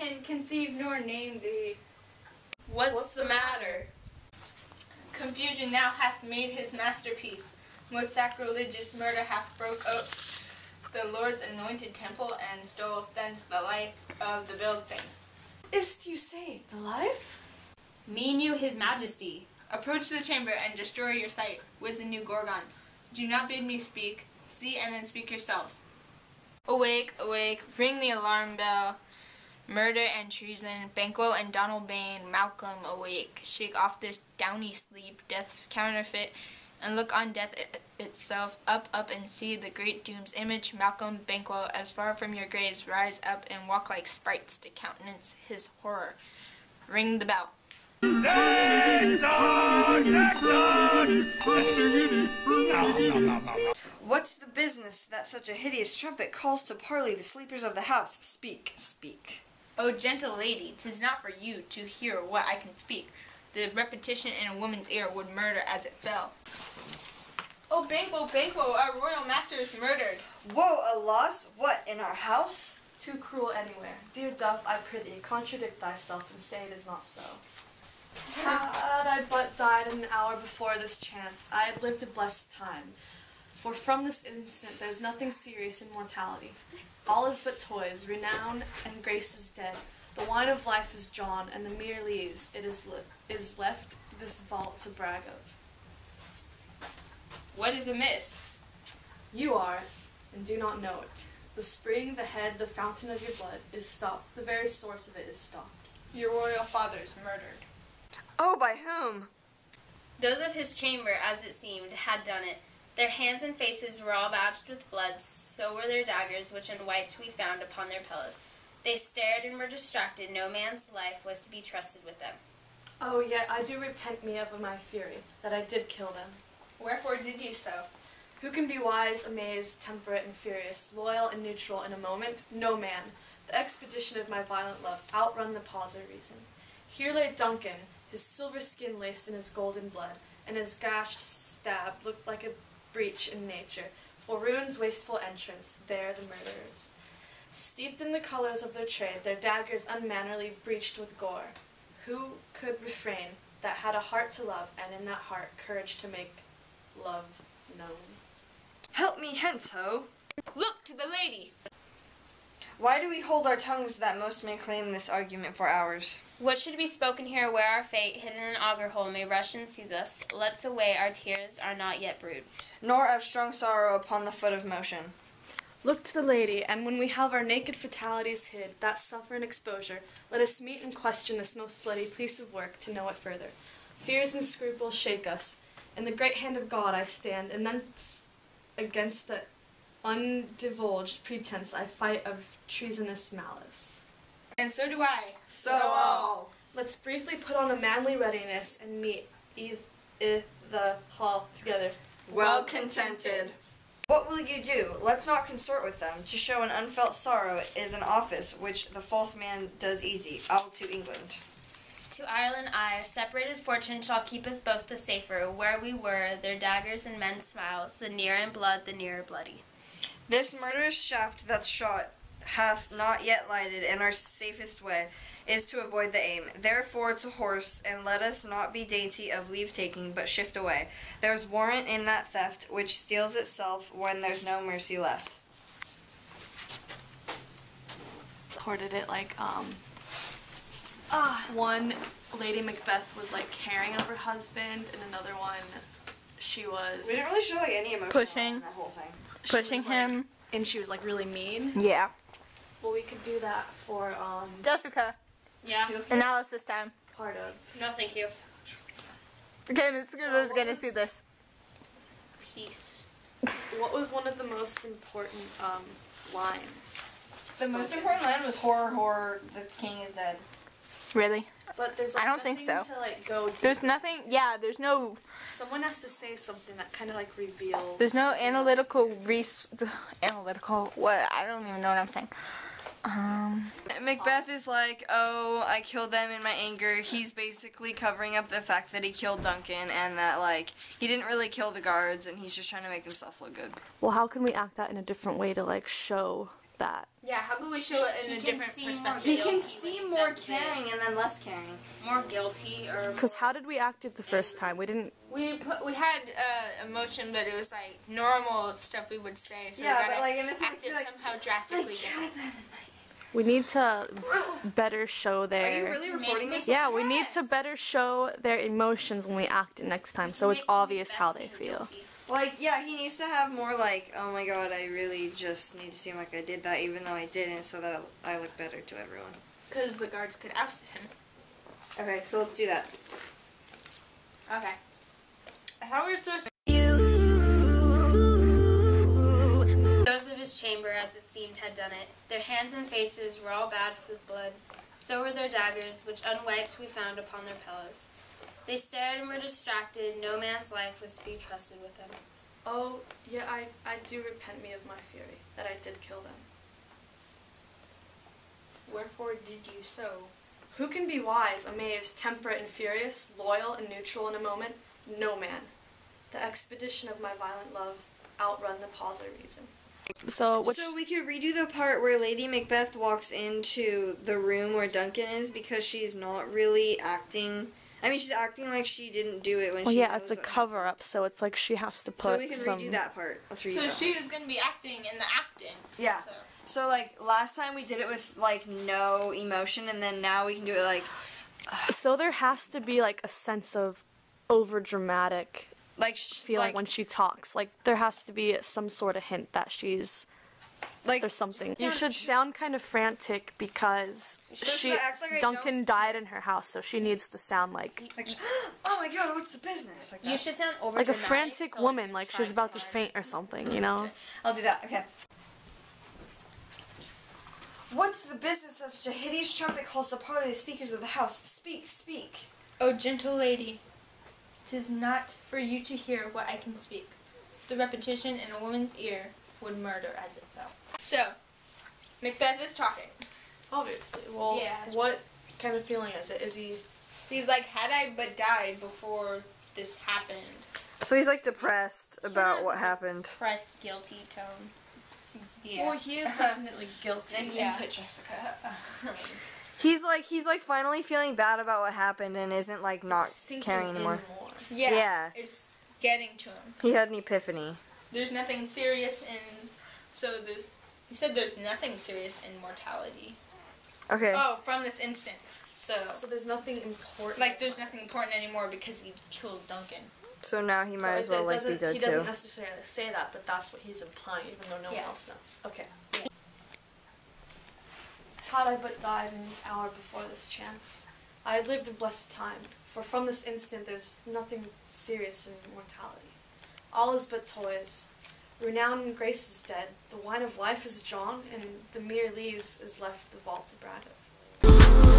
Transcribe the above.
can conceive nor name thee. What's the matter? Confusion now hath made his masterpiece. Most sacrilegious murder hath broke up the Lord's anointed temple and stole thence the life of the built thing. Is't you say the life? Mean you his majesty? Approach the chamber and destroy your sight with the new Gorgon. Do not bid me speak. See and then speak yourselves. Awake, awake, ring the alarm bell. Murder and treason, Banquo and Donald Bain, Malcolm, awake. Shake off this downy sleep, death's counterfeit, and look on death itself. Up, up, and see the great doom's image. Malcolm, Banquo, as far from your graves, rise up and walk like sprites to countenance his horror. Ring the bell. What's the business that such a hideous trumpet calls to parley the sleepers of the house? Speak, speak. O gentle lady, 'tis not for you to hear what I can speak. The repetition in a woman's ear would murder as it fell. Oh, Banquo, Banquo, our royal master is murdered. Woe, a loss! What, in our house? Too cruel anywhere. Dear dove, I prithee, contradict thyself and say it is not so. Had I but died an hour before this chance, I had lived a blessed time. For from this instant there's nothing serious in mortality. All is but toys, renown and grace is dead. The wine of life is drawn, and the mere lees it is left this vault to brag of. What is amiss? You are, and do not know it. The spring, the head, the fountain of your blood is stopped. The very source of it is stopped. Your royal father is murdered. Oh, by whom? Those of his chamber, as it seemed, had done it. Their hands and faces were all badged with blood, so were their daggers, which in whites we found upon their pillows. They stared and were distracted. No man's life was to be trusted with them. Oh, yet I do repent me of my fury, that I did kill them. Wherefore did you so? Who can be wise, amazed, temperate, and furious, loyal and neutral in a moment? No man. The expedition of my violent love outrun the pause of reason. Here lay Duncan, his silver skin laced in his golden blood, and his gashed stab looked like a breach in nature. For ruin's wasteful entrance, there the murderers. Steeped in the colors of their trade, their daggers unmannerly breached with gore. Who could refrain that had a heart to love, and in that heart courage to make love known? Help me hence, ho! Look to the lady! Why do we hold our tongues that most may claim this argument for ours? What should be spoken here where our fate, hidden in an auger hole, may rush and seize us? Let's away, our tears are not yet brewed. Nor of strong sorrow upon the foot of motion. Look to the lady, and when we have our naked fatalities hid, that suffer an exposure, let us meet and question this most bloody piece of work to know it further. Fears and scruples shake us. In the great hand of God I stand, and thence against the undivulged pretense I fight of treasonous malice. And so do I. So all. Let's briefly put on a manly readiness and meet the hall together. Well contented. What will you do? Let's not consort with them. To show an unfelt sorrow is an office which the false man does easy. I'll to England. To Ireland I, our separated fortune shall keep us both the safer. Where we were, their daggers and men's smiles, the nearer in blood, the nearer bloody. This murderous shaft that's shot hath not yet lighted, and our safest way is to avoid the aim. Therefore to horse, and let us not be dainty of leave-taking, but shift away. There's warrant in that theft, which steals itself when there's no mercy left. Recorded it like, one Lady Macbeth was like caring of her husband, and another one, she was... We didn't really show like any emotion Pushing. in that whole thing. Pushing him. And she was like really mean. Yeah. Well, we could do that for, Jessica. Yeah. Analysis time. part of... No, thank you. Okay, Miss Scribbles is gonna see this. Peace. What was one of the most important, lines? The most important line was horror, horror, the king is dead. Really? But there's I like, don't think nothing so. to like go There's deeper. nothing, yeah, there's no Someone has to say something that kind of like reveals... There's no analytical what? I don't even know what I'm saying. Macbeth is like, oh, I killed them in my anger. He's basically covering up the fact that he killed Duncan and that, like, he didn't really kill the guards and he's just trying to make himself look good. Well, how can we act that in a different way to like show that. Yeah, how could we show it in a He can different see more perspective? He can guilty when seem he more says this. caring and then less caring. More guilty or Because how did we act it the first time? We didn't. We had emotion, but it was like normal stuff we would say. So Yeah, we but, gotta like, in this one, act it like, somehow drastically different. We need to better show Are their. you really recording this? Yeah, we need to better show their emotions when we act it next time, so it's obvious how they feel. Like, yeah, he needs to have more like, oh my god, I really just need to seem like I did that even though I didn't, so that I look better to everyone. Because the guards could oust him. Okay, so let's do that. Okay. I thought we were supposed to. Those of his chamber, as it seemed, had done it. Their hands and faces were all badged with blood. So were their daggers, which unwiped we found upon their pillows. They stared and were distracted. No man's life was to be trusted with them. Oh, yeah, I do repent me of my fury, that I did kill them. Wherefore did you so? Who can be wise, amazed, temperate and furious, loyal and neutral in a moment? No man. The expedition of my violent love outrun the pause of reason. So, which, So we could redo the part where Lady Macbeth walks into the room where Duncan is because she's not really acting. I mean, she's acting like she didn't do it when well, she yeah, knows it's a what cover up, so it's like she has to put So we can some. redo that part. Let's redo So that. she is going to be acting in the acting. Yeah. So. So like last time we did it with like no emotion, and then now we can do it like So there has to be like a sense of over dramatic feeling like when she talks. Like there has to be some sort of hint that she's like there's something. You should sound kind of frantic because So should I act like I Duncan died in her house, so she needs to sound like oh my god, what's the business? Like that. You should sound over a frantic woman, like she's about to faint or something, you know? I'll do that. Okay. What's the business that such a hideous trumpet calls to parley the speakers of the house? Speak, speak. O gentle lady, 'tis not for you to hear what I can speak. The repetition in a woman's ear would murder as it fell. So, Macbeth is talking. Obviously. Well, Yes. what kind of feeling is it? Is he... He's like, had I but died before this happened. So he's like depressed about what happened. Pressed guilty tone. Yes. Well, he is definitely guilty. Nice Yeah. input, Jessica. He's like finally feeling bad about what happened and isn't like not Sinking caring in anymore. more. Yeah, Yeah. it's getting to him. He had an epiphany. There's nothing serious in... So there's... He said there's nothing serious in mortality. Okay. Oh, from this instant. So there's nothing important. like, there's nothing important anymore because he killed Duncan. So now he might as it well like be doesn't- dead He too. doesn't necessarily say that, but that's what he's implying, even though no one Yes. else knows. Okay. Had I but died an hour before this chance, I had lived a blessed time, for from this instant there's nothing serious in mortality. All is but toys. Renown and grace is dead, the wine of life is drawn, and the mere lees is left the vault to brag of.